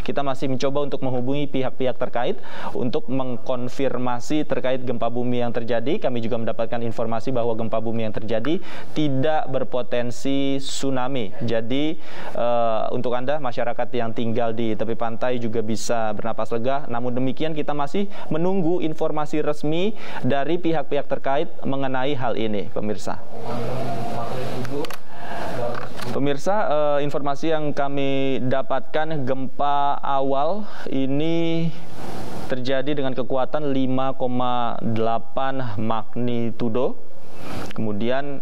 Kita masih mencoba untuk menghubungi pihak-pihak terkait untuk mengkonfirmasi terkait gempa bumi yang terjadi. Kami juga mendapatkan informasi bahwa gempa bumi yang terjadi tidak berpotensi tsunami. Jadi untuk Anda masyarakat yang tinggal di tepi pantai juga bisa bernapas lega. Namun demikian kita masih menunggu informasi resmi dari pihak-pihak terkait mengenai hal ini, pemirsa. Pemirsa, informasi yang kami dapatkan, gempa awal ini terjadi dengan kekuatan 5,8 magnitudo. Kemudian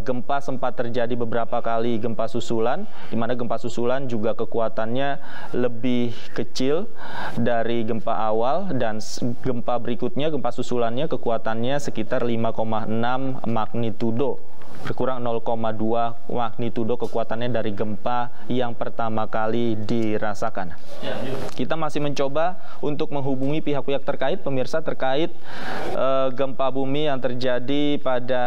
gempa sempat terjadi beberapa kali gempa susulan, di mana gempa susulan juga kekuatannya lebih kecil dari gempa awal, dan gempa berikutnya, gempa susulannya kekuatannya sekitar 5,6 magnitudo. Berkurang 0,2 magnitudo kekuatannya dari gempa yang pertama kali dirasakan. Kita masih mencoba untuk menghubungi pihak-pihak terkait, pemirsa, terkait gempa bumi yang terjadi pada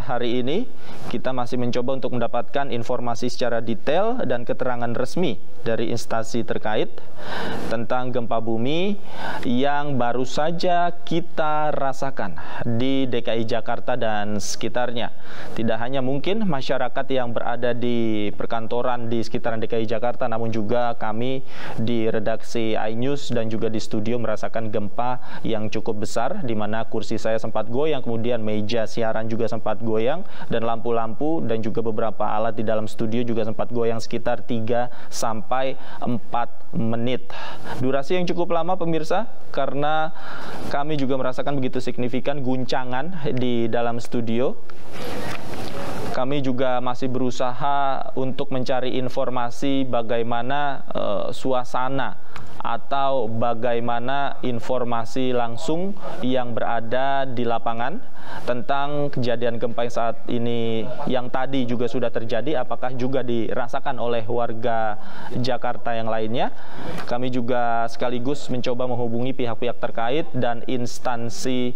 hari ini. Kita masih mencoba untuk mendapatkan informasi secara detail dan keterangan resmi dari instansi terkait tentang gempa bumi yang baru saja kita rasakan di DKI Jakarta dan sekitarnya. Tidak hanya mungkin masyarakat yang berada di perkantoran di sekitaran DKI Jakarta, namun juga kami di redaksi iNews dan juga di studio merasakan gempa yang cukup besar, di mana kursi saya sempat goyang, kemudian meja siaran juga sempat goyang, dan lampu-lampu dan juga beberapa alat di dalam studio juga sempat goyang sekitar 3 sampai 4 menit. Durasi yang cukup lama, pemirsa, karena kami juga merasakan begitu signifikan guncangan di dalam studio. Kami juga masih berusaha untuk mencari informasi bagaimana suasana atau bagaimana informasi langsung yang berada di lapangan tentang kejadian gempa yang saat ini, yang tadi juga sudah terjadi, apakah juga dirasakan oleh warga Jakarta yang lainnya. Kami juga sekaligus mencoba menghubungi pihak-pihak terkait dan instansi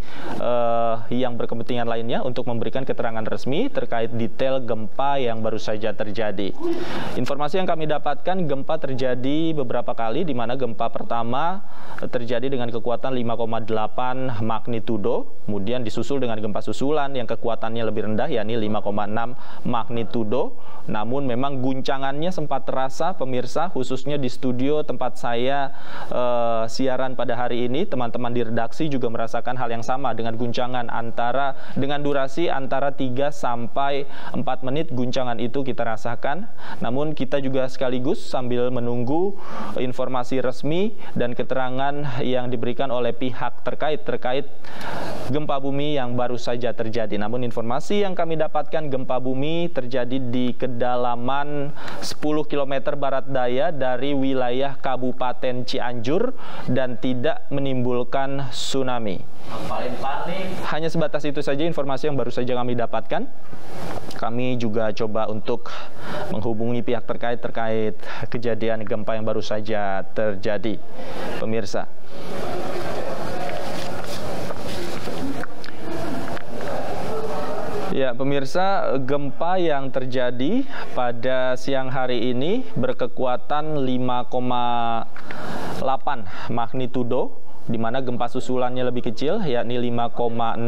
yang berkepentingan lainnya untuk memberikan keterangan resmi terkait detail gempa yang baru saja terjadi. Informasi yang kami dapatkan, gempa terjadi beberapa kali, di mana gempa pertama terjadi dengan kekuatan 5,8 magnitudo, kemudian disusul dengan gempa susulan yang kekuatannya lebih rendah, yakni 5,6 magnitudo. Namun memang guncangannya sempat terasa, pemirsa, khususnya di studio tempat saya siaran pada hari ini. Teman-teman di redaksi juga merasakan hal yang sama, dengan guncangan dengan durasi antara 3 sampai 4 menit guncangan itu kita rasakan. Namun kita juga sekaligus sambil menunggu informasi resmi dan keterangan yang diberikan oleh pihak terkait gempa bumi yang baru saja terjadi. Namun informasi yang kami dapatkan, gempa bumi terjadi di kedalaman 10 km barat daya dari wilayah Kabupaten Cianjur dan tidak menimbulkan tsunami. Hanya sebatas itu saja informasi yang baru saja kami dapatkan. Kami juga coba untuk menghubungi pihak terkait kejadian gempa yang baru saja terjadi, pemirsa. Ya, pemirsa, gempa yang terjadi pada siang hari ini berkekuatan 5,8 magnitudo, di mana gempa susulannya lebih kecil, yakni 5,6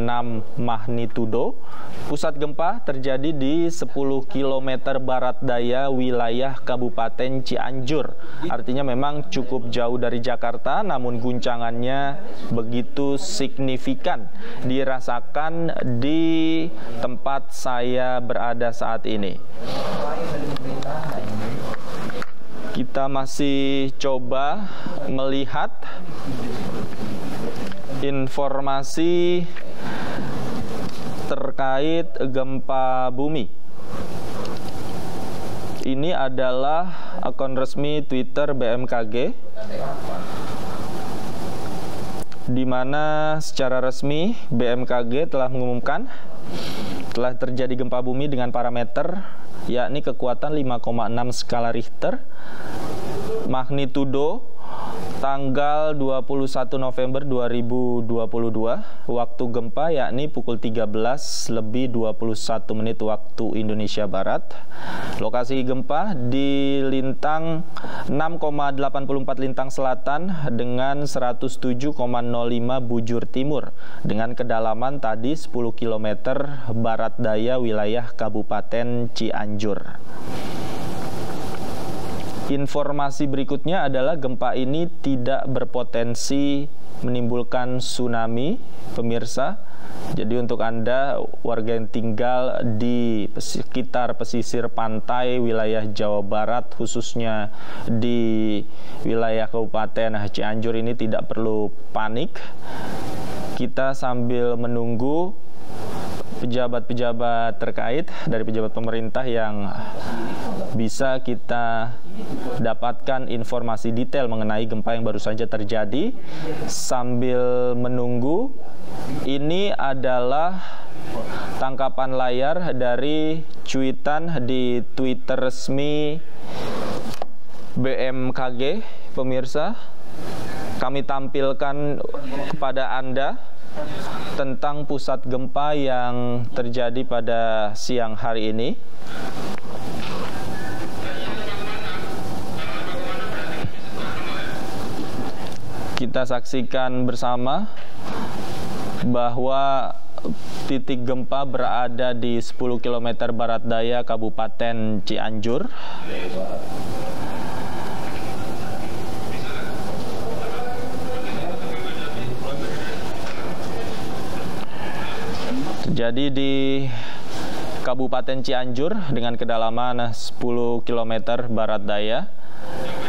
magnitudo. Pusat gempa terjadi di 10 km barat daya wilayah Kabupaten Cianjur. Artinya memang cukup jauh dari Jakarta, namun guncangannya begitu signifikan dirasakan di tempat saya berada saat ini. Kita masih coba melihat informasi terkait gempa bumi. Ini adalah akun resmi Twitter BMKG, di mana secara resmi BMKG telah mengumumkan telah terjadi gempa bumi dengan parameter yakni kekuatan 5,6 skala Richter, magnitudo tanggal 21 November 2022, waktu gempa yakni pukul 13:21 waktu Indonesia Barat. Lokasi gempa di lintang 6,84 lintang selatan dengan 107,05 bujur timur dengan kedalaman tadi 10 km barat daya wilayah Kabupaten Cianjur. Informasi berikutnya adalah gempa ini tidak berpotensi menimbulkan tsunami, pemirsa. Jadi untuk Anda warga yang tinggal di sekitar pesisir pantai wilayah Jawa Barat, khususnya di wilayah Kabupaten Cianjur ini tidak perlu panik. Kita sambil menunggu pejabat-pejabat terkait dari pejabat pemerintah yang bisa kita dapatkan informasi detail mengenai gempa yang baru saja terjadi. Sambil menunggu, ini adalah tangkapan layar dari cuitan di Twitter resmi BMKG, pemirsa. Kami tampilkan kepada Anda tentang pusat gempa yang terjadi pada siang hari ini. Kita saksikan bersama bahwa titik gempa berada di 10 km barat daya Kabupaten Cianjur. Terjadi di Kabupaten Cianjur dengan kedalaman 10 km barat daya.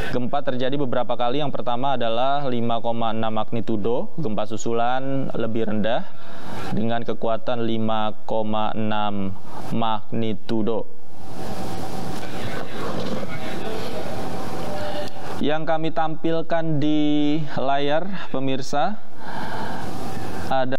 Gempa terjadi beberapa kali. Yang pertama adalah 5,6 magnitudo, gempa susulan lebih rendah dengan kekuatan 5,6 magnitudo. Yang kami tampilkan di layar, pemirsa, ada